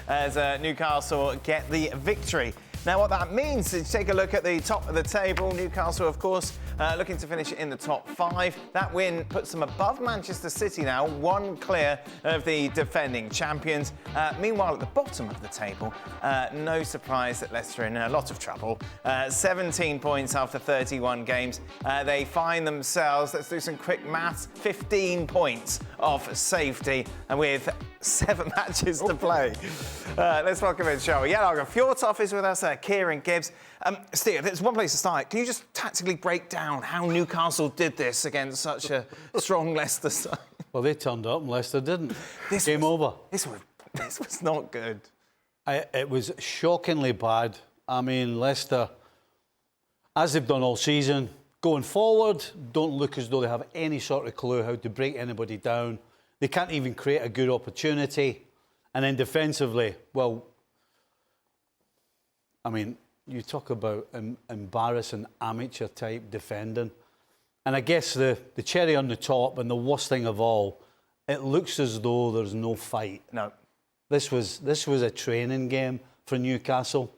as Newcastle get the victory. Now, what that means is take a look at the top of the table. Newcastle, of course, looking to finish in the top 5. That win puts them above Manchester City now, 1 clear of the defending champions. Meanwhile, at the bottom of the table, no surprise that Leicester are in a lot of trouble. 17 points after 31 games. They find themselves, let's do some quick maths, 15 points off safety, and with 7 matches to play. Let's welcome in, shall we? Jalaga Fjortoff is with us, Kieran Gibbs. Steve, there's one place to start. Can you just tactically break down how Newcastle did this against such a strong Leicester side? Well, they turned up and Leicester didn't. Game over. This was not good. It was shockingly bad. I mean, Leicester, as they've done all season, going forward, don't look as though they have any sort of clue how to break anybody down. They can't even create a good opportunity. And then defensively, well, I mean, you talk about embarrassing amateur-type defending. And I guess the cherry on the top and the worst thing of all, it looks as though there's no fight. No. This was a training game for Newcastle.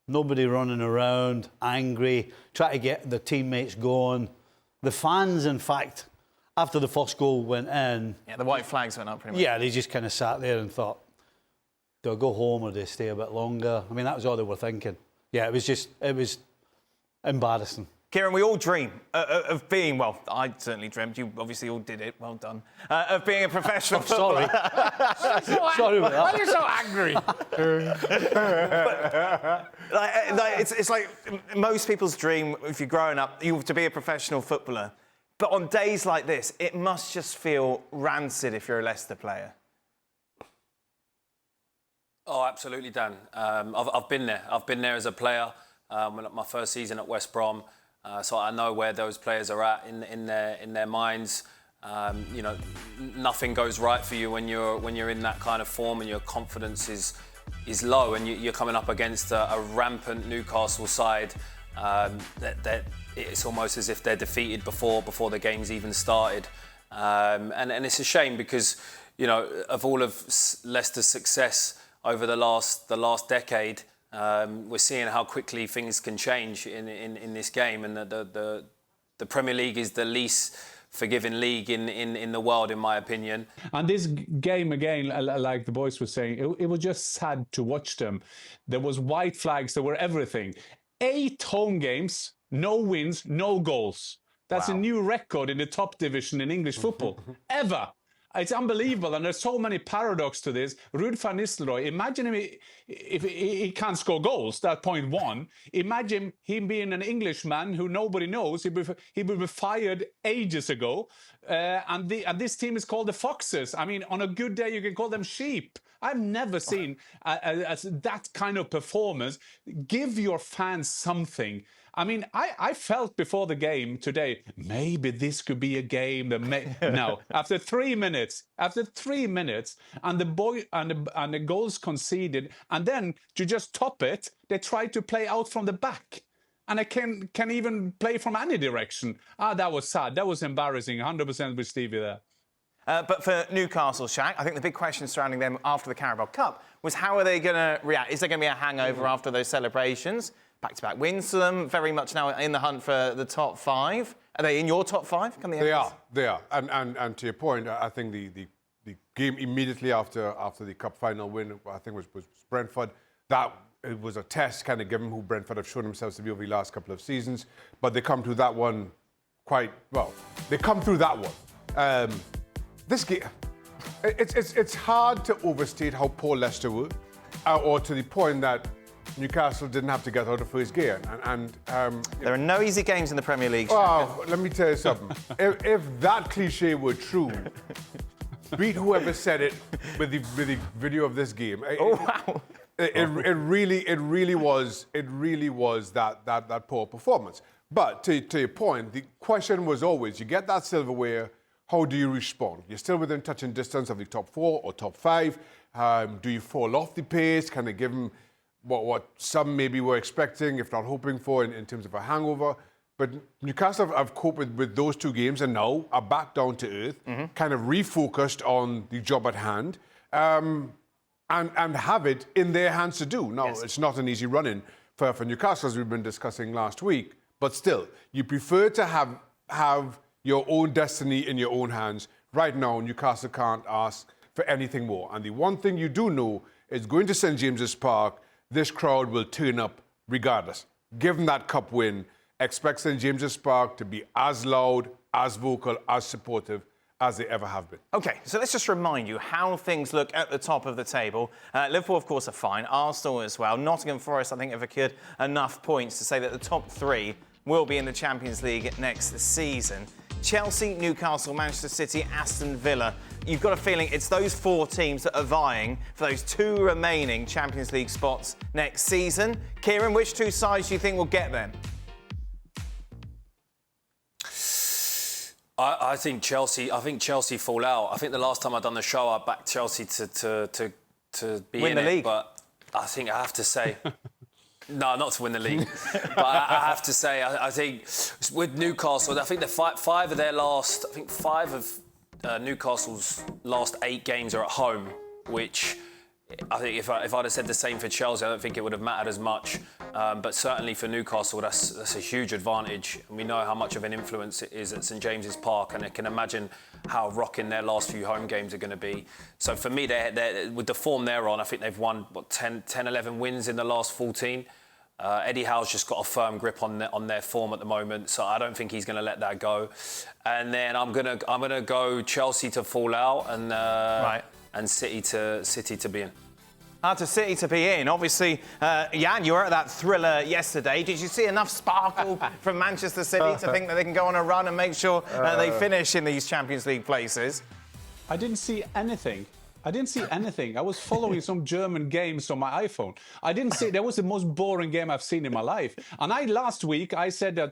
Nobody running around, angry, trying to get the teammates going. The fans, in fact, after the first goal went in... Yeah, the white flags went up pretty much. Yeah, they just kind of sat there and thought, do I go home or do I stay a bit longer? I mean, that was all they were thinking. Yeah, it was embarrassing. Kieran, we all dream of being, well, I certainly dreamt, you obviously all did it, well done, of being a professional footballer. Sorry about that. Why are you so angry? It's like most people's dream, if you're growing up, to be a professional footballer. But on days like this, it must just feel rancid if you're a Leicester player. Oh, absolutely, Dan. I've been there. I've been there as a player. My first season at West Brom, so I know where those players are at in their minds. You know, nothing goes right for you when you're in that kind of form and your confidence is low, and you're coming up against a rampant Newcastle side that it's almost as if they're defeated before the game's even started, and it's a shame because, you know, of all of Leicester's success over the last decade, we're seeing how quickly things can change in this game, and the Premier League is the least forgiving league in the world, in my opinion. And this game, again, like the boys were saying, it was just sad to watch them. There was white flags, there were everything. 8 home games, no wins, no goals. That's a new record in the top division in English football, ever. It's unbelievable, and there's so many paradoxes to this. Ruud van Nistelrooy, imagine him if he can't score goals, that's point 1. Imagine him being an Englishman who nobody knows. He would be fired ages ago. And this team is called the Foxes. I mean, on a good day, you can call them sheep. I've never seen that kind of performance. Give your fans something. I mean, I felt before the game today, maybe this could be a game that no. After 3 minutes, and the goals conceded, and then to just top it, they tried to play out from the back. And I can even play from any direction. That was sad. That was embarrassing. 100% with Stevie there. But for Newcastle, Shaq, I think the big question surrounding them after the Carabao Cup was how are they going to react? Is there going to be a hangover after those celebrations? Back-to-back wins for them, very much now in the hunt for the top 5. Are they in your top 5? They are. And to your point, I think the game immediately after the cup final win, I think was Brentford. That it was a test, kind of given who Brentford have shown themselves to be over the last couple of seasons. But they come through that one quite well. They come through that one. This game, it's hard to overstate how poor Leicester were, or to the point that Newcastle didn't have to get out of first gear. There are no easy games in the Premier League. Oh, let me tell you something. if that cliche were true, beat whoever said it with the video of this game. Wow. It really was that poor performance. But to your point, the question was always, you get that silverware, how do you respond? You're still within touching distance of the top 4 or top 5. Do you fall off the pace? Kind of give them what some maybe were expecting, if not hoping for, in terms of a hangover. But Newcastle have coped with those 2 games and now are back down to earth, kind of refocused on the job at hand. and have it in their hands to do. Now, Yes. it's not an easy run-in for Newcastle, as we've been discussing last week, but still, you prefer to have your own destiny in your own hands. Right now, Newcastle can't ask for anything more. And the one thing you do know is going to St. James's Park, this crowd will turn up regardless. Given that cup win, expect St. James's Park to be as loud, as vocal, as supportive as they ever have been. OK, so let's just remind you how things look at the top of the table. Liverpool, of course, are fine. Arsenal as well. Nottingham Forest, I think, have secured enough points to say that the top three will be in the Champions League next season. Chelsea, Newcastle, Manchester City, Aston Villa. You've got a feeling it's those four teams that are vying for those two remaining Champions League spots next season. Kieran, which two sides do you think will get them? I think Chelsea. I think Chelsea fall out. I think the last time I done the show, I backed Chelsea to be Win in the it, league. but I think I have to say, no, not to win the league. But I have to say, I think with Newcastle, I think the five of their last, I think five of Newcastle's last 8 games are at home, which I think if I'd have said the same for Chelsea, I don't think it would have mattered as much. But certainly for Newcastle, that's a huge advantage. And we know how much of an influence it is at St James's Park, and I can imagine how rocking their last few home games are going to be. So for me, they're with the form they're on, I think they've won 10, 11 wins in the last 14. Eddie Howe's just got a firm grip on their form at the moment, so I don't think he's going to let that go. And then I'm gonna go Chelsea to fall out and City to be in. To City to be in. Obviously, Jan, you were at that thriller yesterday. Did you see enough sparkle from Manchester City to think that they can go on a run and make sure they finish in these Champions League places? I didn't see anything. I was following some German games on my iPhone. I didn't see. That was the most boring game I've seen in my life. And last week I said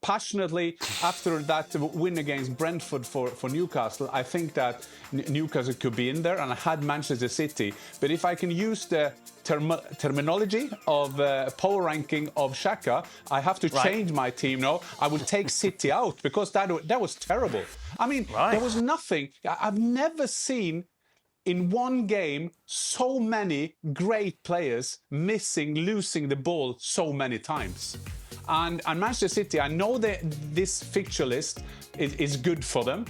passionately after that win against Brentford for Newcastle, I think that Newcastle could be in there, and I had Manchester City. But if I can use the terminology of power ranking of Xhaka, I have to change my team now. I will take City out because that was terrible. I mean, there was nothing. I've never seen in one game so many great players losing the ball so many times. And Manchester City, I know that this fixture list is good for them.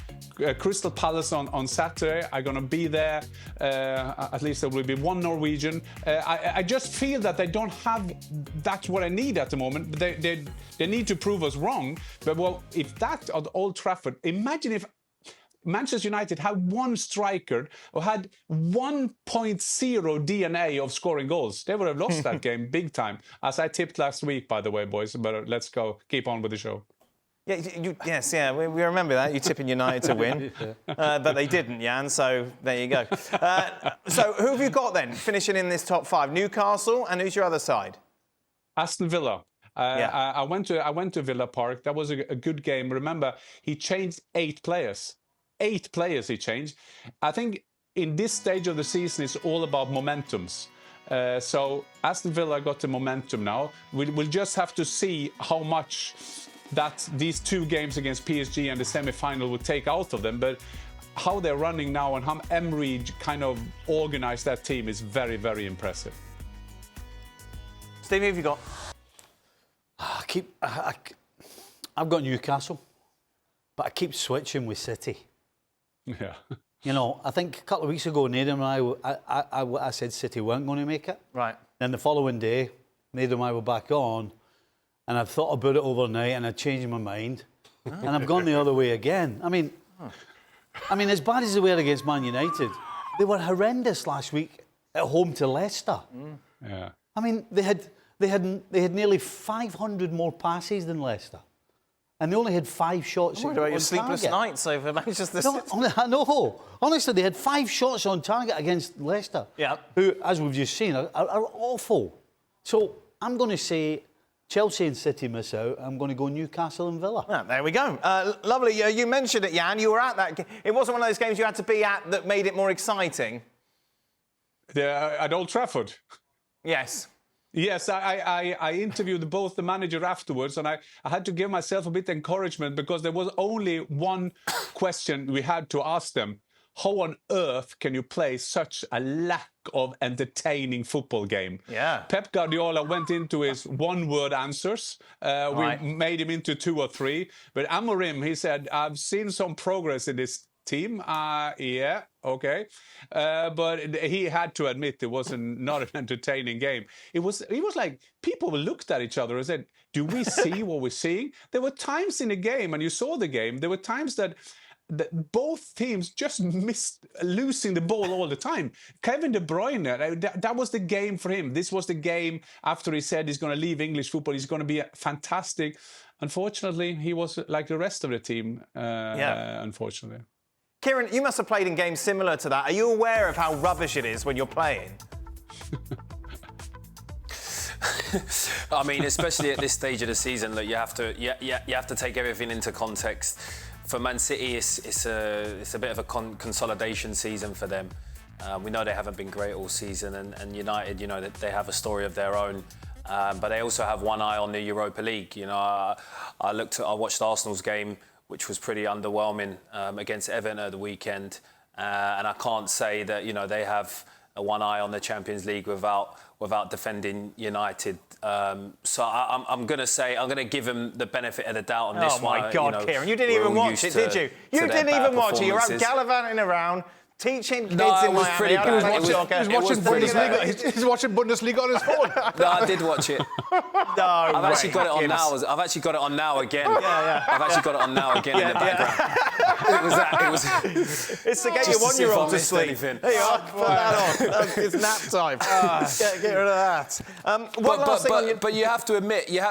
Crystal Palace on Saturday are going to be there. At least there will be one Norwegian. I just feel that they don't have that's what I need at the moment. They need to prove us wrong. But well, if that at Old Trafford, imagine if Manchester United had one striker who had 1.0 DNA of scoring goals. They would have lost that game big time, as I tipped last week, by the way, boys. But let's go. Keep on with the show. Yeah, we remember that. You tipping United to win. But they didn't, Jan, so there you go. So who have you got then, finishing in this top 5? Newcastle, and who's your other side? Aston Villa. I went to Villa Park. That was a good game. Remember, he changed 8 players. 8 players he changed. I think in this stage of the season, it's all about momentums. So Aston Villa got the momentum now. We'll just have to see how much that these 2 games against PSG and the semi-final will take out of them. But how they're running now and how Emery kind of organized that team is very, very impressive. Steve, who have you got? I've got Newcastle, but I keep switching with City. Yeah. You know, I think a couple of weeks ago, Nathan and I said City weren't going to make it. Right. Then the following day, Nathan and I were back on, and I've thought about it overnight, and I changed my mind, and I've gone the other way again. I mean, as bad as they were against Man United, they were horrendous last week at home to Leicester. Yeah. I mean, they had nearly 500 more passes than Leicester. And they only had 5 shots What about your sleepless target. nights over Manchester City? No, honestly, they had 5 shots on target against Leicester, who, as we've just seen, are awful. So I'm going to say Chelsea and City miss out. I'm going to go Newcastle and Villa. Ah, there we go. Lovely. You mentioned it, Jan. You were at that. It wasn't one of those games you had to be at that made it more exciting. At Old Trafford. Yes. Yes, I interviewed both the manager afterwards, and I had to give myself a bit of encouragement because there was only one question we had to ask them. how on earth can you play such a lack of entertaining football game? Yeah. Pep Guardiola went into his one-word answers. Right. We made him into 2 or 3. But Amorim, he said, I've seen some progress in this team. Yeah, okay. But he had to admit it wasn't not an entertaining game. It was like people looked at each other and said, do we see what we're seeing? There were times in the game, and you saw the game, there were times that both teams just missed losing the ball all the time. Kevin De Bruyne, that was the game for him. This was the game after he said he's going to leave English football. He's going to be fantastic. Unfortunately, he was like the rest of the team, unfortunately. Kieran, you must have played in games similar to that. Are you aware of how rubbish it is when you're playing? I mean, especially at this stage of the season, that you have to take everything into context. For Man City, it's a bit of a consolidation season for them. We know they haven't been great all season, and United, you know, they have a story of their own. But they also have one eye on the Europa League. You know, I watched Arsenal's game, which was pretty underwhelming against Everton at the weekend, and I can't say that, you know, they have one eye on the Champions League without defending United. So I'm going to give them the benefit of the doubt on this one. Oh my God, you know, Kieran, you didn't even watch it, did you? You didn't even watch it. You're out gallivanting around, teaching kids in Miami. He's watching Bundesliga on his phone. No, I did watch it. No, I've actually got it on now. I've actually got it on now again. I've actually got it on now again in the background. It was. It's to get your one-year-old to sleep. There you are. Put that on. It's nap time. Get rid of that. But you have to admit, you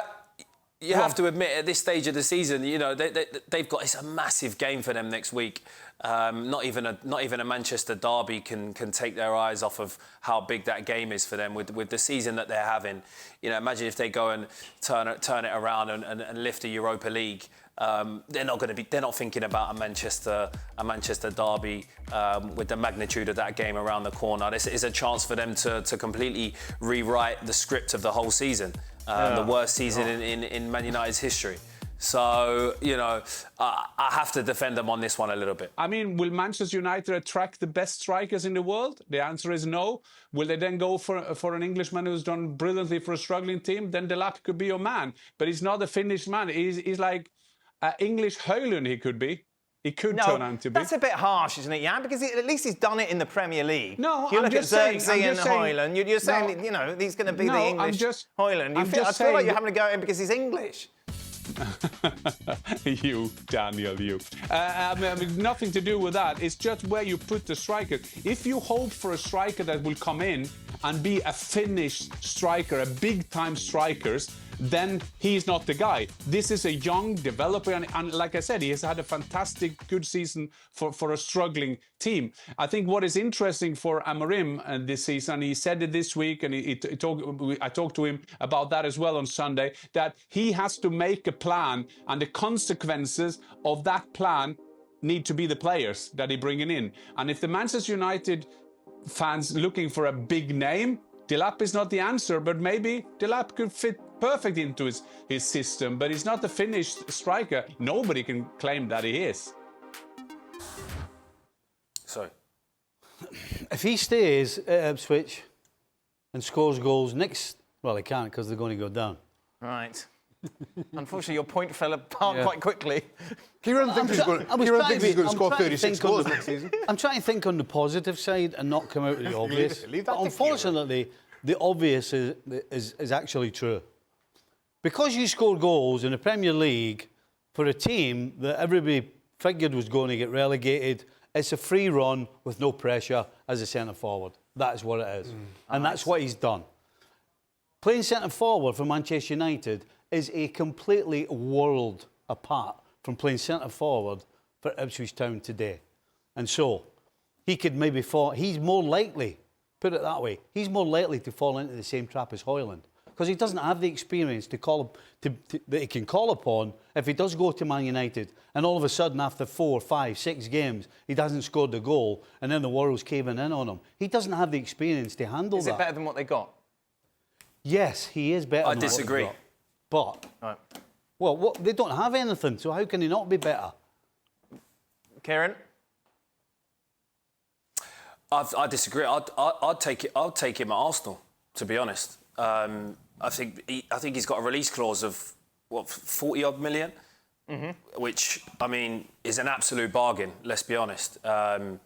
have to admit at this stage of the season, you know, they've got, it's a massive game for them next week. Not even a Manchester derby can take their eyes off of how big that game is for them with the season that they're having. You know, imagine if they go and turn it around and lift the Europa League. They're not thinking about a Manchester derby with the magnitude of that game around the corner. This is a chance for them to completely rewrite the script of the whole season, the worst season in Man United's history. So, you know, I have to defend them on this one a little bit. I mean, will Manchester United attract the best strikers in the world? The answer is no. Will they then go for an Englishman who's done brilliantly for a struggling team? Then Delap could be your man. But he's not a finished man. He's like an English Højlund, he could be. He could turn out to be. That's a bit harsh, isn't it, Jan? Because at least he's done it in the Premier League. No, you I'm look just at saying, Xerxes and Højlund, you're saying, you know, he's going to be the English Højlund. I feel like you're having to go in because he's English. You, Daniel, you. I mean, nothing to do with that. It's just where you put the striker. If you hope for a striker that will come in and be a finished striker, a big-time striker, then he's not the guy. This is a young developer, and like I said, he has had a fantastic, good season for a struggling team. I think what is interesting for Amorim this season, he said it this week, and I talked to him about that as well on Sunday, that he has to make a plan, and the consequences of that plan need to be the players that he's bringing in. And if the Manchester United fans looking for a big name, Delap is not the answer, but maybe Delap could fit perfect into his system, but he's not the finished striker. Nobody can claim that he is. Sorry. If he stays at Ipswich and scores goals next, well, he can't because they're going to go down. Right. Unfortunately, your point fell apart quite quickly. Kieran thinks he's going to score 36 goals next season. I'm trying to think on the positive side and not come out of the obvious. Leave that But to unfortunately, the obvious is actually true. Because you score goals in the Premier League for a team that everybody figured was going to get relegated, it's a free run with no pressure as a centre-forward. That is what it is. And that's what he's done. Playing centre-forward for Manchester United is a completely world apart from playing centre-forward for Ipswich Town today. And so, he could maybe fall... He's more likely, put it that way, he's more likely to fall into the same trap as Højlund. Because he doesn't have the experience that he can call upon if he does go to Man United and all of a sudden after 4, 5, 6 games he hasn't scored the goal and then the world's caving in on him. He doesn't have the experience to handle that. Is it better than what they got? Yes, he is better than disagree. what they got. But, well, they don't have anything, so how can he not be better? Kieran? I disagree. I'd take it. I'd take him at Arsenal, to be honest. I think he's got a release clause of what, 40 odd million, which I mean is an absolute bargain. Let's be honest. And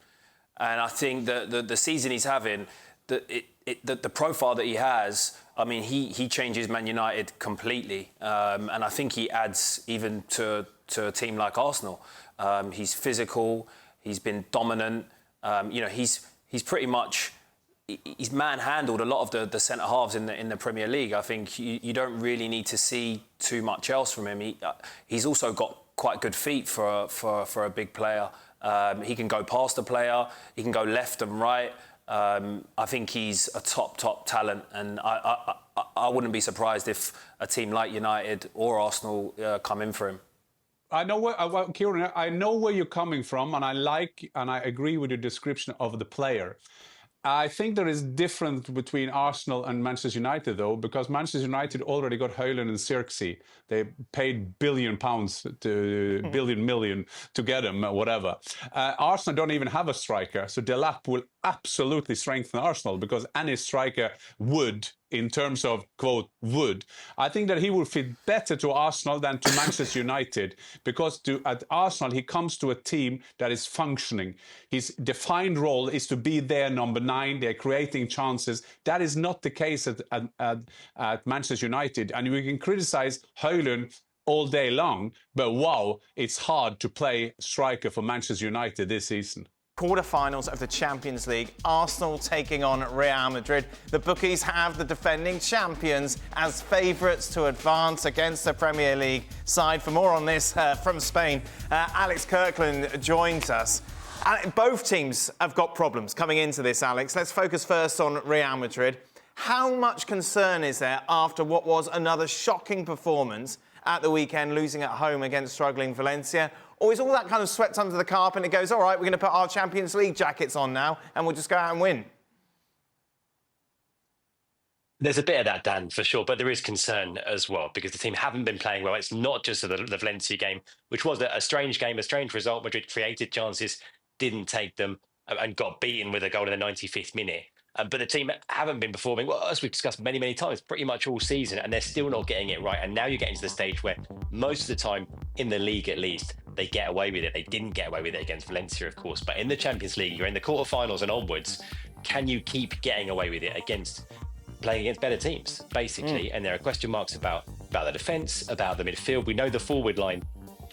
I think that the season he's having, the profile that he has, I mean, he changes Man United completely, and I think he adds even to a team like Arsenal. He's physical. He's been dominant. He's pretty much. He's manhandled a lot of the centre halves in the Premier League. I think you don't really need to see too much else from him. He's also got quite good feet for a big player. He can go past the player. He can go left and right. I think he's a top talent, and I wouldn't be surprised if a team like United or Arsenal come in for him. I know Kieran, I know where you're coming from, and I agree with your description of the player. I think there is difference between Arsenal and Manchester United, though, because Manchester United already got Højlund and Xerxes. They paid £1 billion to million to get him, whatever. Arsenal don't even have a striker, so Delap will absolutely strengthen Arsenal because any striker would, in terms of, quote, would. I think that he will fit better to Arsenal than to Manchester United because at Arsenal, he comes to a team that is functioning. His defined role is to be their number 9. They're creating chances. That is not the case at Manchester United. And we can criticize Højlund all day long, but wow, it's hard to play striker for Manchester United this season. Quarter-finals of the Champions League, Arsenal taking on Real Madrid. The bookies have the defending champions as favourites to advance against the Premier League side. For more on this from Spain, Alex Kirkland joins us. Both teams have got problems coming into this, Alex. Let's focus first on Real Madrid. How much concern is there after what was another shocking performance at the weekend, losing at home against struggling Valencia? Or is all that kind of swept under the carpet and it goes, all right, we're going to put our Champions League jackets on now and we'll just go out and win? There's a bit of that, Dan, for sure, but there is concern as well because the team haven't been playing well. It's not just the Valencia game, which was a strange game, a strange result. Madrid created chances, didn't take them, and got beaten with a goal in the 95th minute. But the team haven't been performing, well, as we've discussed many times, pretty much all season, and they're still not getting it right. And now you're getting to the stage where most of the time, in the league at least, they get away with it. They didn't get away with it against Valencia, of course. But in the Champions League, you're in the quarterfinals and onwards. Can you keep getting away with it playing against better teams, basically? And there are question marks about the defence, about the midfield. We know the forward line.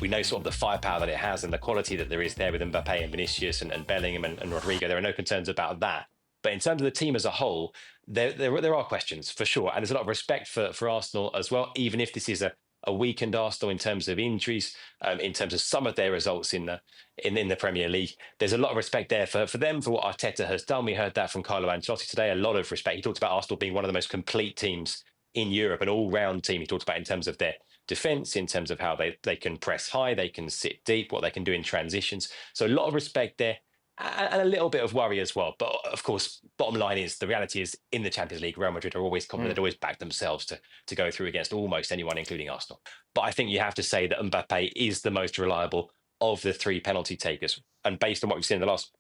We know sort of the firepower that it has and the quality that there is there with Mbappe and Vinicius and Bellingham and Rodrigo. There are no concerns about that. But in terms of the team as a whole, there are questions for sure. And there's a lot of respect for Arsenal as well, even if this is a weakened Arsenal in terms of injuries, in terms of some of their results in the Premier League. There's a lot of respect there for them, for what Arteta has done. We heard that from Carlo Ancelotti today, a lot of respect. He talked about Arsenal being one of the most complete teams in Europe, an all-round team. He talked about in terms of their defence, in terms of how they can press high, they can sit deep, what they can do in transitions. So a lot of respect there. And a little bit of worry as well. But of course, bottom line is the reality is in the Champions League, Real Madrid are always confident, they always back themselves to go through against almost anyone, including Arsenal. But I think you have to say that Mbappe is the most reliable of the 3 penalty takers. And based on what we've seen in the last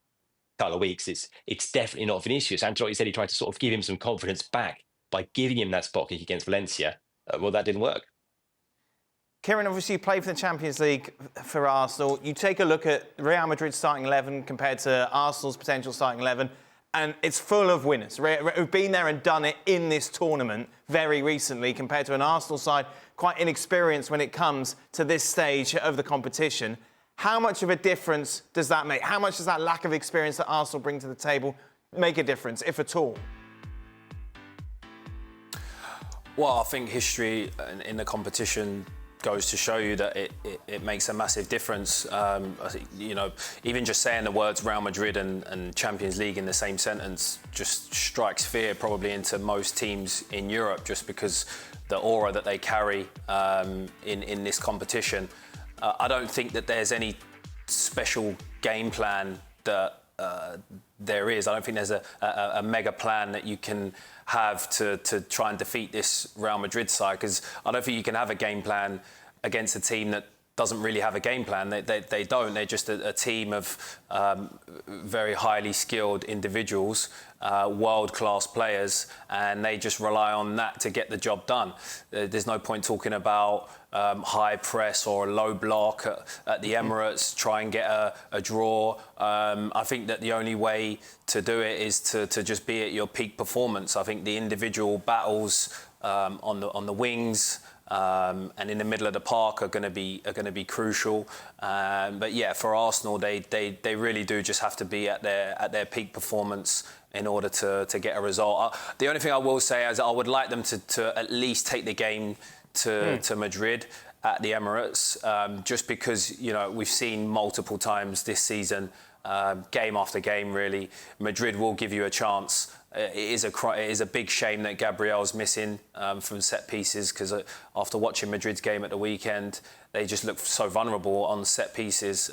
couple of weeks, it's definitely not Vinicius. Ancelotti said he tried to sort of give him some confidence back by giving him that spot kick against Valencia. Well, that didn't work. Kieran, obviously you played for the Champions League for Arsenal. You take a look at Real Madrid's starting 11 compared to Arsenal's potential starting 11, and it's full of winners who've been there and done it in this tournament very recently compared to an Arsenal side quite inexperienced when it comes to this stage of the competition. How much of a difference does that make? How much does that lack of experience that Arsenal bring to the table make a difference, if at all? Well, I think history in the competition goes to show you that it makes a massive difference. I think, even just saying the words Real Madrid and Champions League in the same sentence just strikes fear probably into most teams in Europe, just because the aura that they carry in this competition. I don't think that there's any special game plan that there is. I don't think there's a mega plan that you can have to try and defeat this Real Madrid side, because I don't think you can have a game plan against a team that doesn't really have a game plan. They don't. They're just a team of very highly skilled individuals, world-class players, and they just rely on that to get the job done. There's no point talking about high press or a low block at the Emirates, try and get a draw. I think that the only way to do it is to just be at your peak performance. I think the individual battles on the wings, and in the middle of the park are going to be crucial. But yeah, for Arsenal, they really do just have to be at their peak performance in order to get a result. The only thing I will say is I would like them to at least take the game to Madrid at the Emirates, just because we've seen multiple times this season, game after game, really, Madrid will give you a chance. It is a big shame that Gabriel's missing from set pieces, because after watching Madrid's game at the weekend, they just look so vulnerable on set pieces.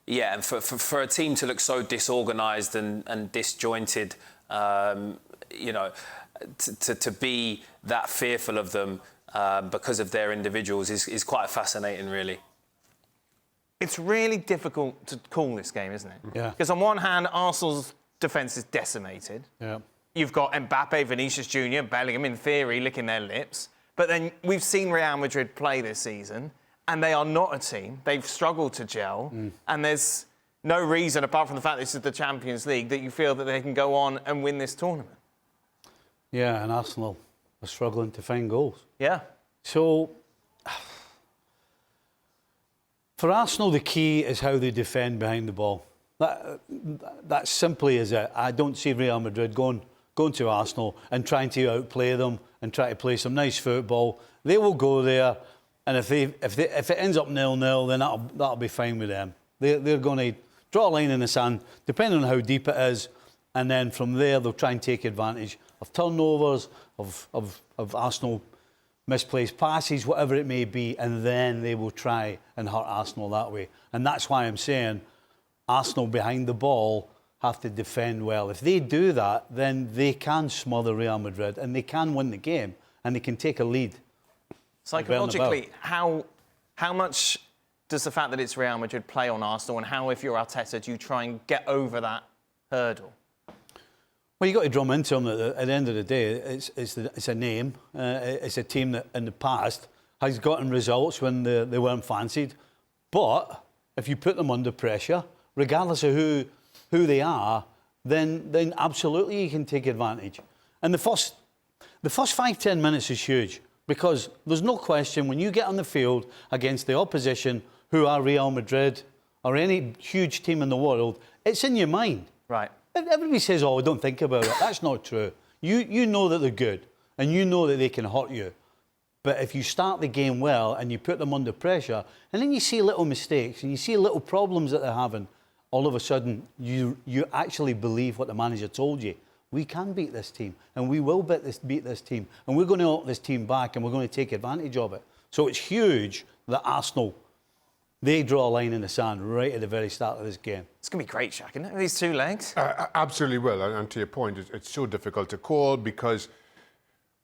Yeah, and for a team to look so disorganised and disjointed, to be that fearful of them because of their individuals is quite fascinating, really. It's really difficult to call this game, isn't it? Yeah. Because on one hand, Arsenal's defence is decimated. Yeah. You've got Mbappe, Vinicius Jr., Bellingham, in theory, licking their lips. But then we've seen Real Madrid play this season, and they are not a team. They've struggled to gel. And there's no reason, apart from the fact this is the Champions League, that you feel that they can go on and win this tournament. Yeah, and Arsenal are struggling to find goals. Yeah. So, for Arsenal, the key is how they defend behind the ball. That simply is it. I don't see Real Madrid going to Arsenal and trying to outplay them and try to play some nice football. They will go there, and if it ends up 0-0, then that'll be fine with them. They're going to draw a line in the sand, depending on how deep it is, and then from there they'll try and take advantage of turnovers, of Arsenal misplaced passes, whatever it may be, and then they will try and hurt Arsenal that way. And that's why I'm saying Arsenal behind the ball have to defend well. If they do that, then they can smother Real Madrid and they can win the game and they can take a lead. Psychologically, how much does the fact that it's Real Madrid play on Arsenal, and how, if you're Arteta, do you try and get over that hurdle? Well, you've got to drum into them that at the end of the day, it's a name. It's a team that in the past has gotten results when they weren't fancied. But if you put them under pressure, regardless of who they are, then absolutely you can take advantage. And the first 5-10 minutes is huge, because there's no question when you get on the field against the opposition, who are Real Madrid or any huge team in the world, it's in your mind. Right. Everybody says, oh, don't think about it. That's not true. You know that they're good and you know that they can hurt you. But if you start the game well and you put them under pressure, and then you see little mistakes and you see little problems that they're having, all of a sudden you actually believe what the manager told you. We can beat this team, and we will beat this team, and we're going to knock this team back, and we're going to take advantage of it. So it's huge that Arsenal, they draw a line in the sand right at the very start of this game. It's going to be great, Shaq, isn't it? These two legs. Absolutely will. And to your point, it's so difficult to call because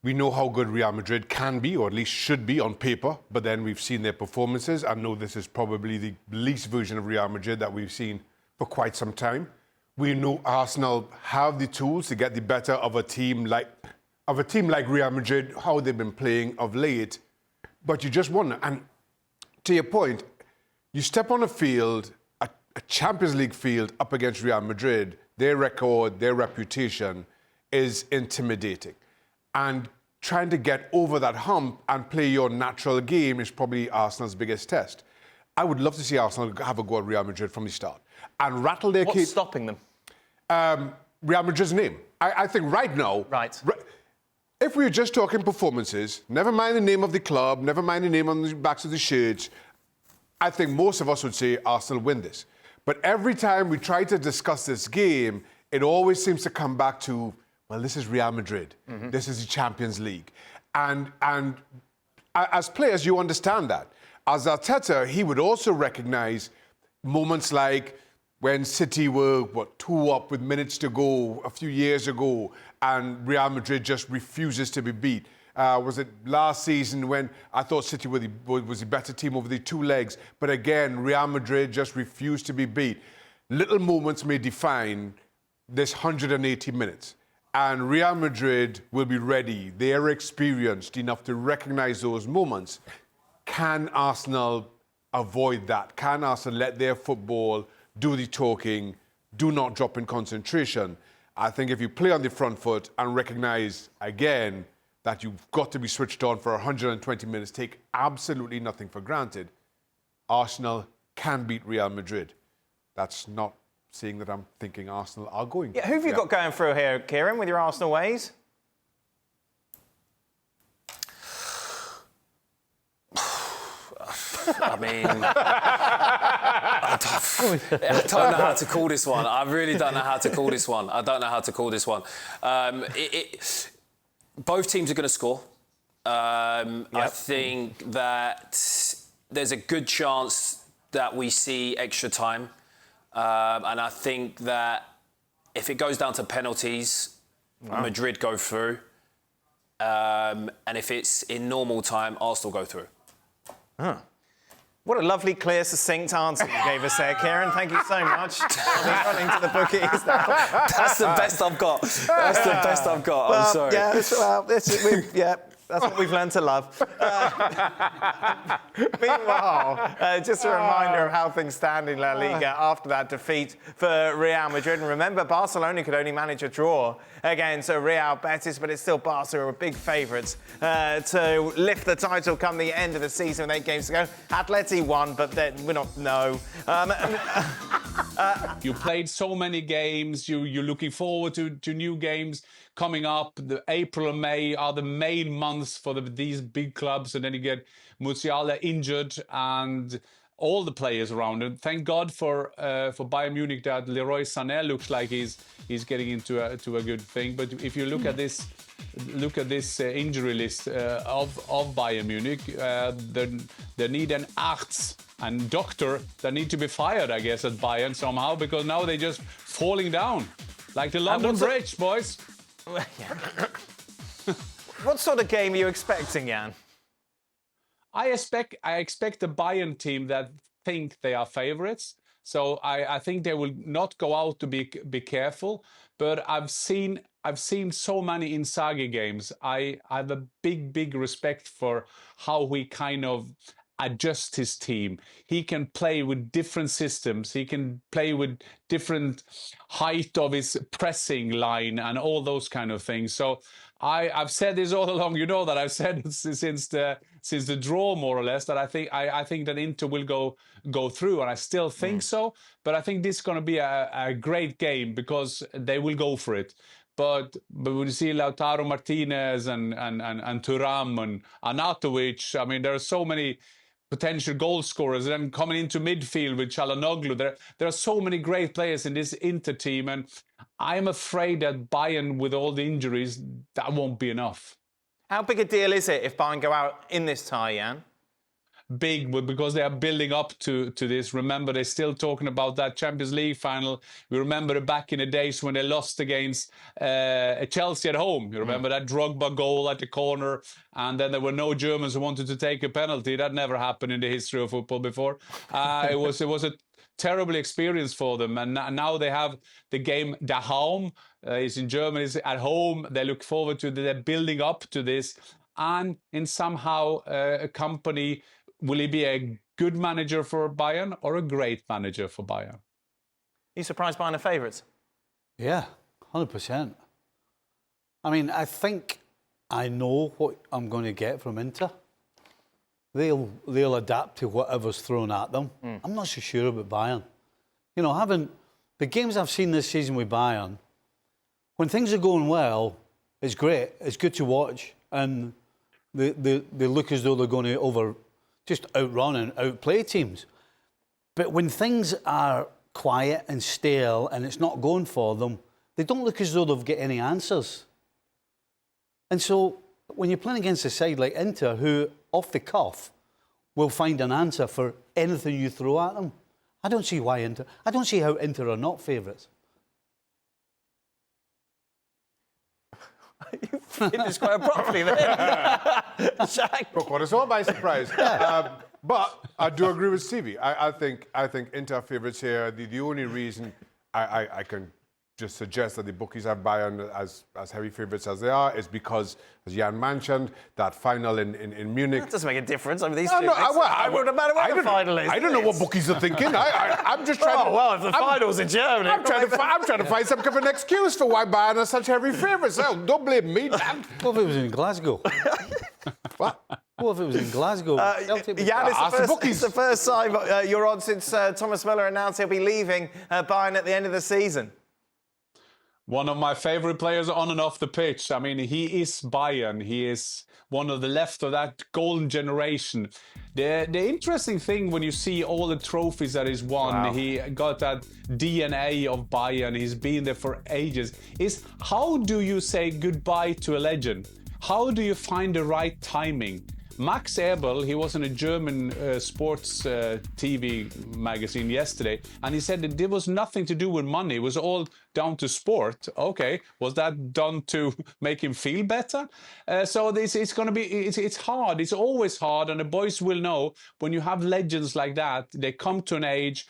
we know how good Real Madrid can be, or at least should be on paper, but then we've seen their performances. I know this is probably the least version of Real Madrid that we've seen for quite some time. We know Arsenal have the tools to get the better of a team like Real Madrid, how they've been playing of late. But you just wonder. And to your point, you step on a field, a Champions League field, up against Real Madrid, their record, their reputation is intimidating. And trying to get over that hump and play your natural game is probably Arsenal's biggest test. I would love to see Arsenal have a go at Real Madrid from the start and rattle their What's stopping them? Real Madrid's name. I think right now, Right. If we're just talking performances, never mind the name of the club, never mind the name on the backs of the shirts, I think most of us would say Arsenal win this. But every time we try to discuss this game, it always seems to come back to, well, this is Real Madrid. Mm-hmm. This is the Champions League. And as players, you understand that. As Arteta, he would also recognise moments like when City were, 2 up with minutes to go a few years ago, and Real Madrid just refuses to be beat. Was it last season when I thought City was the better team over the two legs? But again, Real Madrid just refused to be beat. Little moments may define this 180 minutes. And Real Madrid will be ready. They are experienced enough to recognize those moments. Can Arsenal avoid that? Can Arsenal let their football do the talking, do not drop in concentration? I think if you play on the front foot and recognize, again, that you've got to be switched on for 120 minutes, take absolutely nothing for granted, Arsenal can beat Real Madrid. That's not saying that I'm thinking Arsenal are going to. Yeah, who have you got going through here, Kieran, with your Arsenal ways? I mean, I don't know how to call this one. I really don't know how to call this one. I don't know how to call this one. Both teams are going to score. I think that there's a good chance that we see extra time. And I think that if it goes down to penalties, Madrid go through. And if it's in normal time, Arsenal go through. Huh. What a lovely, clear, succinct answer you gave us there, Kieran. Thank you so much. I'll be running to the bookies now. That's the best I've got. That's the best I've got. Well, I'm sorry. That's what we've learned to love. Meanwhile, just a reminder of how things stand in La Liga after that defeat for Real Madrid. And remember, Barcelona could only manage a draw against Real Betis, but it's still Barca who are big favourites to lift the title come the end of the season with 8 games to go. Atleti won, but then we're not, no. You played so many games. You're looking forward to new games coming up. The April and May are the main months for these big clubs, and then you get Musiala injured and all the players around. And thank God for Bayern Munich that Leroy Sané looks like he's getting into a good thing. But if you look at this injury list of Bayern Munich, they need an arts and doctor that need to be fired, I guess, at Bayern somehow, because now they're just falling down like the London Bridge, boys. What sort of game are you expecting, Jan? I expect a Bayern team that think they are favourites. So I think they will not go out to be careful. But I've seen so many Inzaghi games. I have a big respect for how he kind of adjust his team. He can play with different systems. He can play with different height of his pressing line and all those kind of things. So I've said this all along. You know that I've said it since the draw, more or less, that I think that Inter will go through, and I still think so. But I think this is going to be a great game because they will go for it. But when you see Lautaro Martinez and Thuram and Arnautovic, I mean, there are so many potential goal scorers. And then coming into midfield with Çalhanoğlu, there are so many great players in this Inter team. And I'm afraid that Bayern, with all the injuries, that won't be enough. How big a deal is it if Bayern go out in this tie, Jan? Big, because they are building up to this. Remember, they're still talking about that Champions League final. We remember back in the days when they lost against Chelsea at home. You remember that Drogba goal at the corner, and then there were no Germans who wanted to take a penalty. That never happened in the history of football before. It was a terrible experience for them, and now they have the game daheim. It's in Germany, it's at home. They look forward to they're building up to this, and in somehow a company. Will he be a good manager for Bayern or a great manager for Bayern? Are you surprised Bayern are favourites? Yeah, 100%. I mean, I think I know what I'm going to get from Inter. They'll adapt to whatever's thrown at them. I'm not so sure about Bayern. You know, having the games I've seen this season with Bayern, when things are going well, it's great. It's good to watch, and they look as though they're going to just outrun and outplay teams. But when things are quiet and stale and it's not going for them, they don't look as though they've got any answers. And so when you're playing against a side like Inter, who off the cuff will find an answer for anything you throw at them, I don't see how Inter are not favourites. You finished quite abruptly there. Shaq. Caught us all by surprise. But I do agree with Stevie. I think Inter favourites here. The only reason I can just suggest that the bookies have Bayern as heavy favourites as they are is because, as Jan mentioned, that final in Munich. That doesn't make a difference. I mean, these No, two. no, It wouldn't matter what the final is. I don't know what bookies are thinking. I'm just trying. Oh, well, if the final's in Germany. I'm trying to find some kind of an excuse for why Bayern are such heavy favourites. Oh, don't blame me. What if it was in Glasgow? What? What if it was in Glasgow? Jan, it's the first time you're on since Thomas Müller announced he'll be leaving Bayern at the end of the season. One of my favorite players on and off the pitch. I mean, he is Bayern. He is one of the left of that golden generation. The interesting thing when you see all the trophies that he's won, he got that DNA of Bayern. He's been there for ages. Is how do you say goodbye to a legend? How do you find the right timing? Max Eberl, he was in a German sports TV magazine yesterday, and he said that there was nothing to do with money. It was all down to sport. Okay, was that done to make him feel better? So it's going to be, it's hard. It's always hard, and the boys will know when you have legends like that, they come to an age.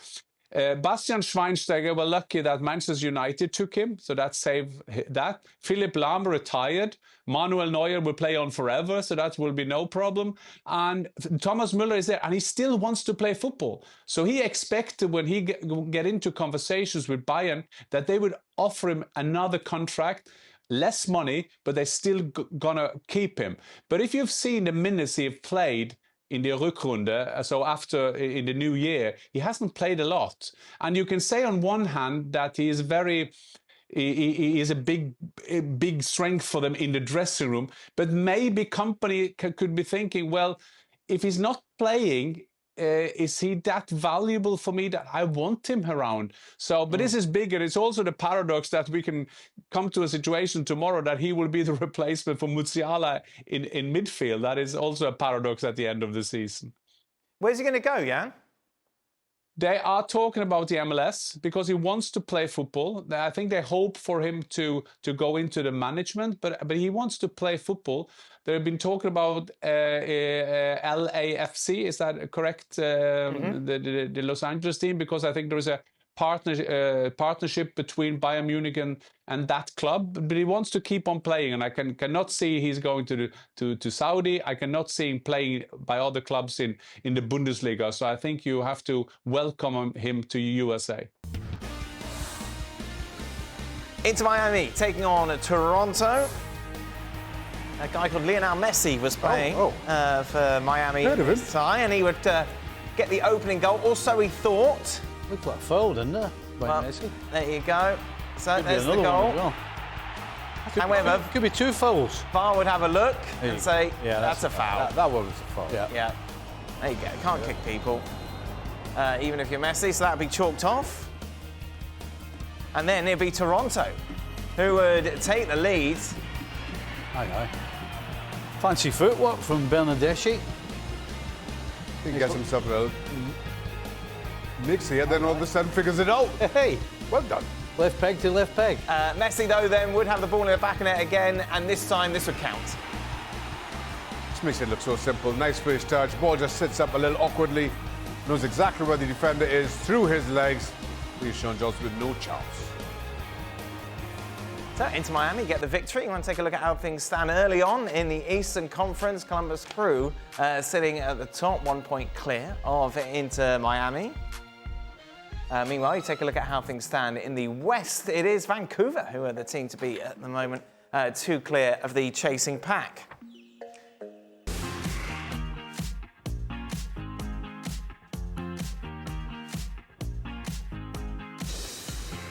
Bastian Schweinsteiger were lucky that Manchester United took him, so that saved that. Philipp Lahm retired. Manuel Neuer will play on forever, so that will be no problem. And Thomas Müller is there, and he still wants to play football. So he expected when he get into conversations with Bayern that they would offer him another contract, less money, but they're still gonna keep him. But if you've seen the minutes he have played in the Rückrunde, so after in the new year, he hasn't played a lot. And you can say on one hand that he is he is a big strength for them in the dressing room, but maybe company could be thinking, well, if he's not playing, is he that valuable for me that I want him around? So, but this is bigger. It's also the paradox that we can come to a situation tomorrow that he will be the replacement for Musiala in midfield. That is also a paradox at the end of the season. Where's he going to go, Jan? They are talking about the MLS because he wants to play football. I think they hope for him to go into the management, but he wants to play football. They've been talking about LAFC. Is that correct? The Los Angeles team, because I think there is a partnership between Bayern Munich and that club. But he wants to keep on playing, and I cannot see he's going to Saudi. I cannot see him playing by other clubs in the Bundesliga. So I think you have to welcome him to USA. Into Miami, taking on Toronto. A guy called Lionel Messi was playing for Miami this time, and he would get the opening goal. Also, he thought. Looked like a foul, didn't it? By Messi. There you go. So Could there's be the goal. Well. However, Could be two fouls. VAR would have a look and say, that's a foul. That one was a foul. Yeah. There you go. Can't kick people, even if you're Messi, so that would be chalked off. And then it'd be Toronto, who would take the lead. Aye. Fancy footwork from Bernardeschi. He gets himself a little mix here, then all of a sudden figures it out. Hey, Well done. left peg to left peg. Messi, though, then would have the ball in the back of net again, and this time this would count. This makes it look so simple. Nice first touch. Ball just sits up a little awkwardly. Knows exactly where the defender is through his legs. Leaves Sean Johnson with no chance. So, into Miami, get the victory. You want to take a look at how things stand early on in the Eastern Conference. Columbus Crew sitting at the top, 1 point clear of Inter Miami. Meanwhile, you take a look at how things stand in the West. It is Vancouver who are the team to beat at the moment, 2 clear of the chasing pack.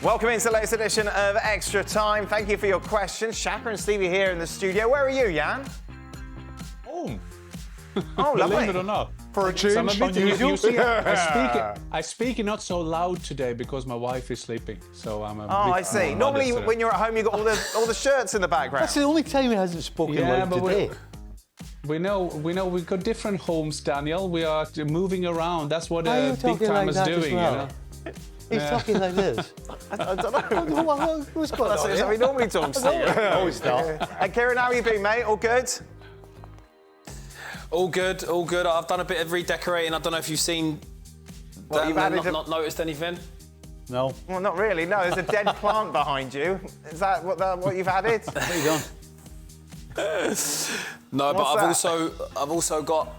Welcome into the latest edition of Extra Time. Thank you for your questions. Shaka and Stevie here in the studio. Where are you, Jan? Home. Oh, lovely. Believe it or not. For a change. You see, I speak not so loud today because my wife is sleeping. So I'm a I see. Normally, when you're at home, you've got all the shirts in the background. That's the only time he hasn't spoken loud today. We know we've got different homes, Daniel. We are moving around. That's what a big time is doing. Well? You know? He's talking like this. I don't know. What's going on That's how he normally talks to you. No, it's not. And Kieran, how you been, mate? All good? All good, all good. I've done a bit of redecorating. I don't know if you've seen. What, you've added not noticed anything? No. Well, not really. No, there's a dead plant behind you. Is that what you've added? What are you doing? No, but What's I've also got.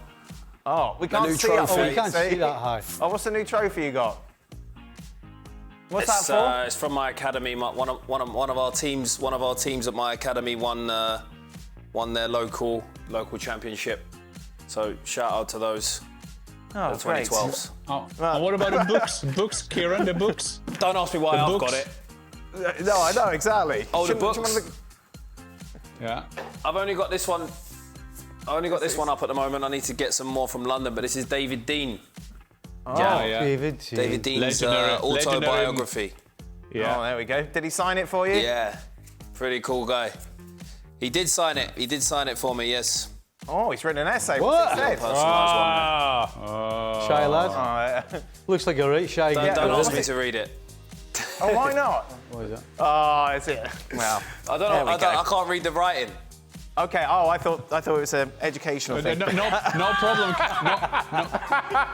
Oh, we can't new see trophy. it. Oh, you can't see that high. Oh, what's the new trophy you got? What's that for? It's from my academy. One of our teams. One of our teams at my academy won their local championship. So shout out to those. Oh, the great. 2012s. Oh. And what about the books? Books, Kieran, the books? Don't ask me why I've books? got it. No, I know, exactly. Oh, the Shouldn't- books. shouldn't one of Yeah. I've only got this one. I only got this one up at the moment. I need the get some more from London, but this is David Dean. Oh, yeah. David. David Dean's Legendary- autobiography. Yeah. Oh, there we go. Did he sign it for you? Yeah, pretty cool guy. He did sign it. He did sign it for me. Yes. Oh, he's written an essay. What? What's it said? Personalised Shy lad. Oh, Looks like a right shy one. guy. Don't ask what's me it? to read it. oh, why not? What is it? Oh, is it? Well, I don't There know. we go. I can't read the writing. okay. Oh, I thought it was an educational thing. No problem.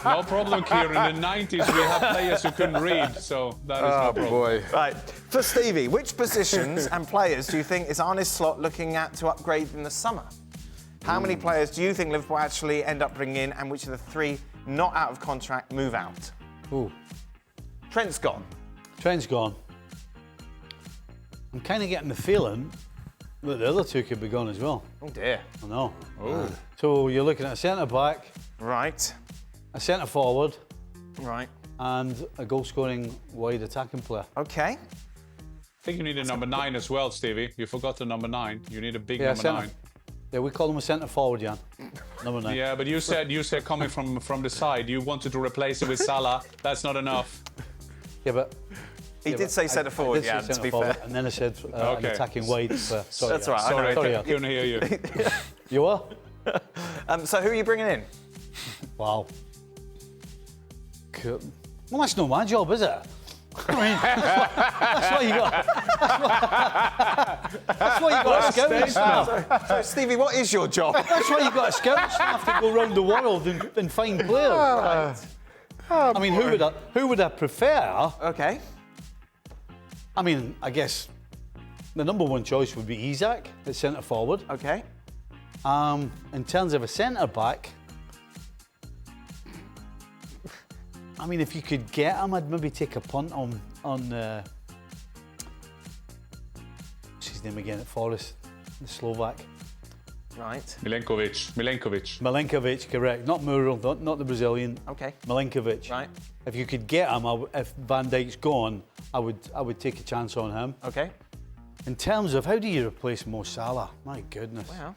No problem, Kieran. In the 90s, we had players who couldn't read, so that is no problem. Right. For Stevie, which positions and players do you think is Arne Slot looking at to upgrade in the summer? How many players do you think Liverpool actually end up bringing in, and which of the 3 not out of contract move out? Ooh. Trent's gone. Trent's gone. I'm kind of getting the feeling that the other 2 could be gone as well. Oh dear. I know. So you're looking at a centre-back, Right. a centre-forward, Right. and a goal-scoring wide attacking player. Okay. I think you need a number 9 as well, Stevie. You forgot the number 9. You need a big Yeah, number centre. 9. Yeah, we call him a centre-forward, Jan. Number 9. Yeah, but you said coming from the side, you wanted to replace it with Salah. That's not enough. Yeah, but... He did say centre I forward, did say yeah, to be centre-forward, fair. and then I said an Okay. attacking wide player. Sorry, That's Jan. right. I know. Sorry, Sorry, I couldn't hear you. You are? So who are you bringing in? Wow. Cool. Well, that's not my job, is it? I mean, that's why you got. That's why you got scouts now. So, Stevie, what is your job? That's why you got scouts. You have to go around the world and find players. I mean, who would I prefer? Okay. I mean, I guess the number 1 choice would be Isak at centre forward. Okay. In terms of a centre back, I mean, if you could get him, I'd maybe take a punt on what's his name again at Forest, the Slovak. Right. Milenkovic, correct. Not Muriel, not the Brazilian. Okay. Milenkovic. Right. If you could get him, if Van Dijk's gone, I would take a chance on him. Okay. In terms of how do you replace Mo Salah? My goodness. Wow.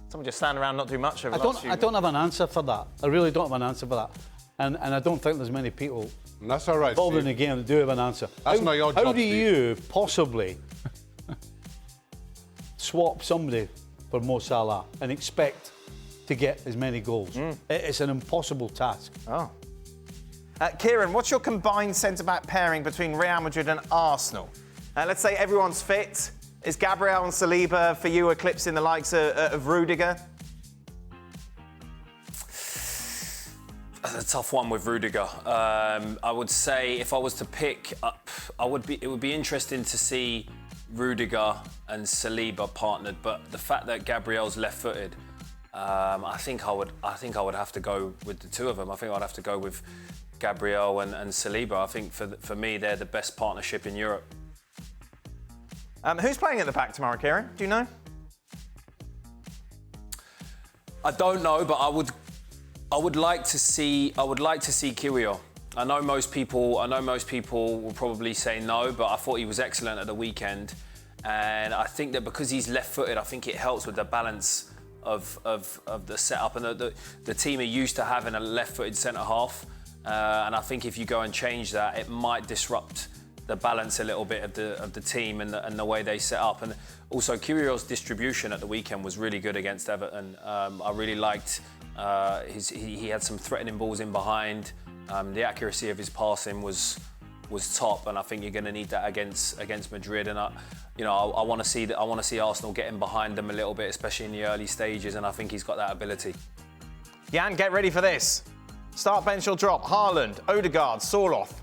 Someone just standing around not doing much over I the last few don't have an answer for that. I really don't have an answer for that. And I don't think there's many people And that's all right, involved in Steve. the game that do have an answer. That's not your How job, do Steve. you possibly swap somebody for Mo Salah and expect to get as many goals? It's an impossible task. Oh. Kieran, what's your combined centre-back pairing between Real Madrid and Arsenal? Let's say everyone's fit. Is Gabriel and Saliba for you eclipsing the likes of Rudiger? That's a tough one with Rudiger. I would say if I was to pick up, it would be interesting to see Rudiger and Saliba partnered, but the fact that Gabriel's left-footed, I think I would have to go with the 2 of them. I think I'd have to go with Gabriel and Saliba. I think for me, they're the best partnership in Europe. Who's playing at the back tomorrow, Kieran? Do you know? I don't know, but I would like to see Kyrgios. I know most people will probably say no, but I thought he was excellent at the weekend, and I think that because he's left-footed, I think it helps with the balance of the setup, and the team are used to having a left-footed centre half, and I think if you go and change that, it might disrupt the balance a little bit of the team and the way they set up. And also Kyrgios' distribution at the weekend was really good against Everton. I really liked he had some threatening balls in behind. The accuracy of his passing was was top, and I think you're going to need that against Madrid. And I want to see Arsenal getting behind them a little bit, especially in the early stages. And I think he's got that ability. Jan, get ready for this. Start, bench or drop. Haaland, Odegaard, Sorloth.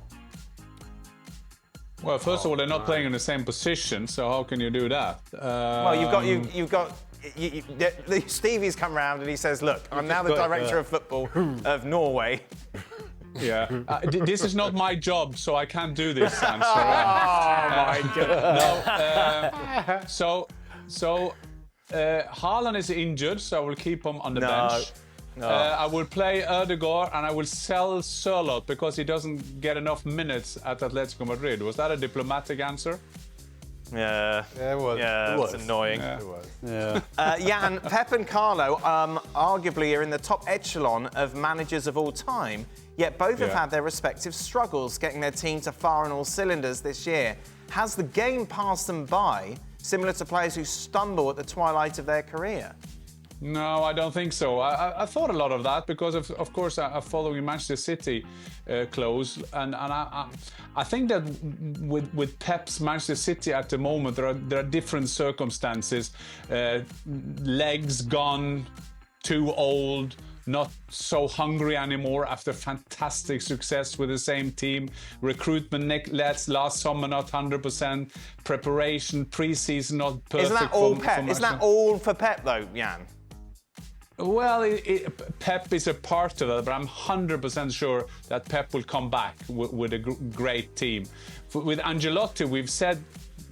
Well, first of all, they're not playing in the same position, so how can you do that? Well, you've got. Stevie's come round and he says, "Look, I'm now the director of football of Norway." Yeah, this is not my job, so I can't do this answer. My God. So Haaland is injured, so I will keep him on the bench. No. I will play Ødegaard and I will sell Sørloth because he doesn't get enough minutes at Atletico Madrid. Was that a diplomatic answer? Yeah, it was. Yeah, It was. that's annoying. Yeah. It was. Yeah. Jan, Pep and Carlo arguably are in the top echelon of managers of all time, yet both have had their respective struggles getting their team to fire on all cylinders this year. Has the game passed them by, similar to players who stumble at the twilight of their career? No, I don't think so. I thought a lot of that because, of course, I'm following Manchester City close. And I think that with Pep's Manchester City at the moment, there are different circumstances. Legs gone, too old, not so hungry anymore after fantastic success with the same team. Recruitment last summer not 100%. Preparation, pre-season not perfect. Isn't that all Pep? Isn't that all for Pep, though, Jan? Well, Pep is a part of it, but I'm 100% sure that Pep will come back with a great team. With Ancelotti, we've said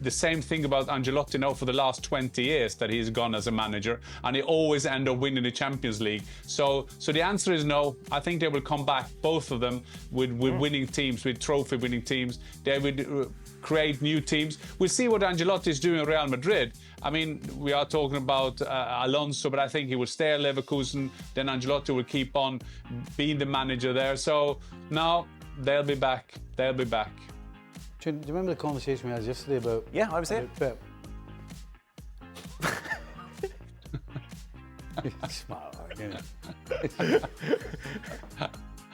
the same thing about Ancelotti now for the last 20 years, that he's gone as a manager, and he always end up winning the Champions League. So the answer is no. I think they will come back, both of them, with winning teams, with trophy-winning teams. They will create new teams. We'll see what Ancelotti is doing in Real Madrid. I mean, we are talking about Alonso, but I think he will stay at Leverkusen. Then Ancelotti will keep on being the manager there. So now they'll be back. They'll be back. Do you remember the conversation we had yesterday about? Yeah, I was here. Pep. Smart, isn't it?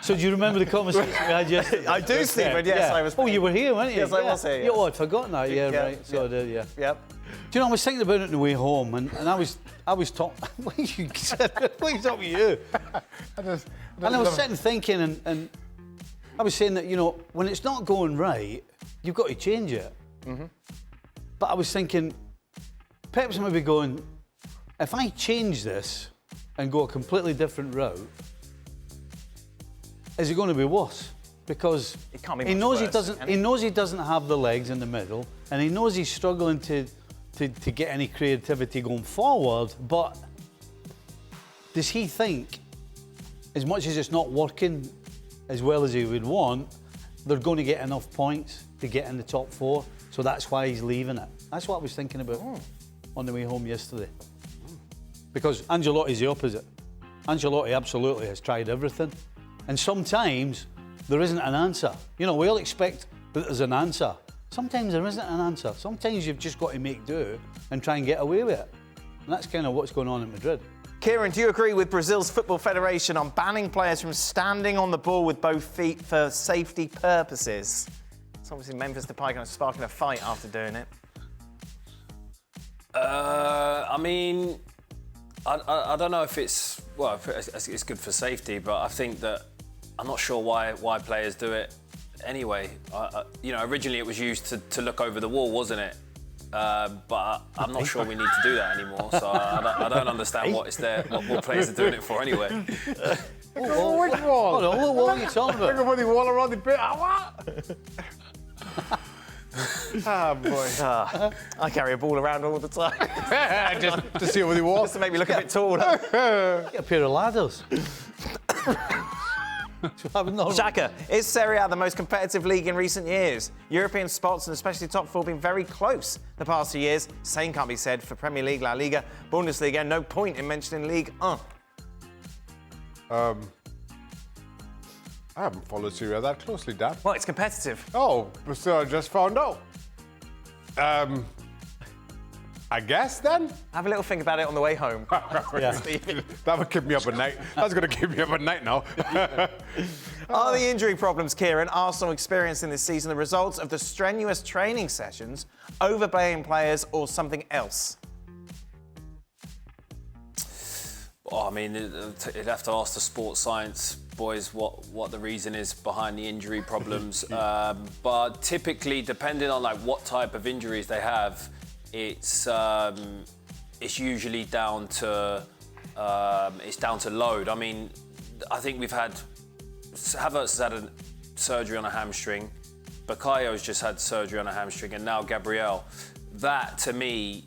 So do you remember the conversation we had yesterday? I do, Stephen. Yes, I was. Oh, you were here, weren't you? Yes, I was here. Yeah, oh, I'd forgotten that. Yeah, Yeah, right. So I did. Yeah. Yep. Do you know, I was thinking about it on the way home, and I was talking. What are you talking to you? And I was sitting thinking, and I was saying that, you know, when it's not going right, you've got to change it. Mm-hmm. But I was thinking, Pep's maybe going, if I change this and go a completely different route, is it going to be worse? Because It can't be he much knows he worse, doesn't. can He it? knows he doesn't have the legs in the middle, and he knows he's struggling to get any creativity going forward. But does he think, as much as it's not working as well as he would want, they're going to get enough points to get in the top four? So that's why he's leaving it. That's what I was thinking about on the way home yesterday. Because Ancelotti's the opposite. Ancelotti absolutely has tried everything. And sometimes there isn't an answer. You know, we all expect that there's an answer. Sometimes there isn't an answer. Sometimes you've just got to make do and try and get away with it. And that's kind of what's going on at Madrid. Kieran, do you agree with Brazil's Football Federation on banning players from standing on the ball with both feet for safety purposes? It's obviously Memphis Depay kind of sparking a fight after doing it. I mean, I don't know if it's good for safety, but I think that I'm not sure why players do it anyway. You know, originally it was used to look over the wall, wasn't it? But I'm not sure we need to do that anymore. So I don't understand what players are doing it for anyway. Which wall? Hold on, what are you talking about? Everybody wall around the pit. What? Ah, boy. I carry a ball around all the time. Just to see over the wall. Just to make me look a bit taller. Get a pair of ladders. Shaka, is Serie A the most competitive league in recent years? European spots and especially top four been very close the past 2 years. Same can't be said for Premier League, La Liga, Bundesliga. No point in mentioning League 1. I haven't followed Syria that closely, Dan. Well, it's competitive. Oh, so I just found out. I guess then. Have a little think about it on the way home. That would keep me up at night. That's going to keep me up at night now. Are the injury problems, Kieran, Arsenal experiencing this season the results of the strenuous training sessions, overplaying players, or something else? Well, I mean, you'd have to ask the sports science boys what the reason is behind the injury problems. But typically, depending on like what type of injuries they have, it's usually down to load. I mean, I think Havertz has had a surgery on a hamstring, Bakayo's just had surgery on a hamstring, and now Gabriel. That to me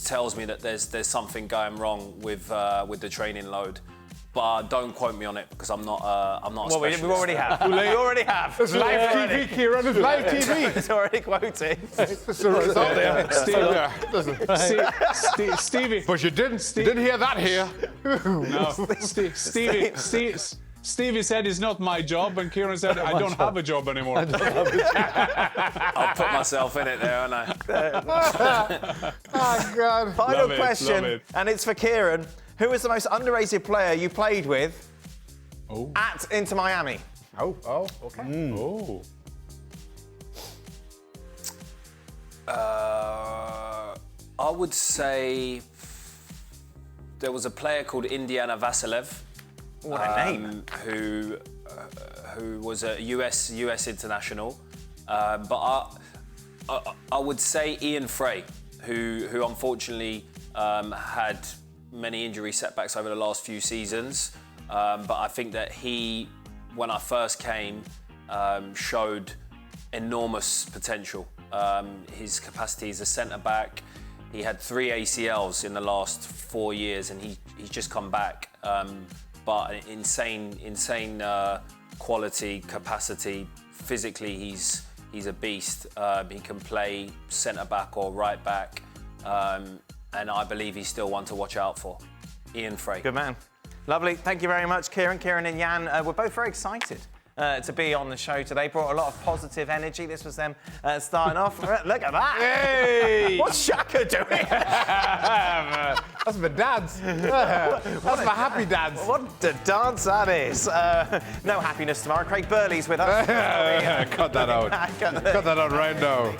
tells me that there's something going wrong with the training load. But don't quote me on it because I'm not a specialist. We already have. We already have. It's live TV, Kieran. It's live TV. It's already quoting. It's the result there. Stevie. But you didn't hear that here. No. Stevie said it's not my job, and Kieran said I don't have a job anymore. I'll put myself in it there, aren't I? Oh, God. Final Love it, question, love it. and it's for Kieran. Who was the most underrated player you played with at Inter Miami? Oh, okay. Oh. I would say there was a player called Indiana Vasilev. What a name. Who was a US international. But I would say Ian Frey, who unfortunately had many injury setbacks over the last few seasons. But I think that he, when I first came, showed enormous potential. His capacity as a centre-back. He had 3 ACLs in the last 4 years, and he's just come back. But insane quality, capacity. Physically, he's a beast. He can play centre-back or right-back. And I believe he's still one to watch out for. Ian Frey. Good man. Lovely. Thank you very much, Kieran. Kieran and Jan were both very excited to be on the show today. Brought a lot of positive energy. This was them starting off. Look at that. Hey! What's Shaka doing? That's my dad's. That's my happy dad's. What a dance that is. No happiness tomorrow. Craig Burley's with us. Cut that out. Cut that out right now.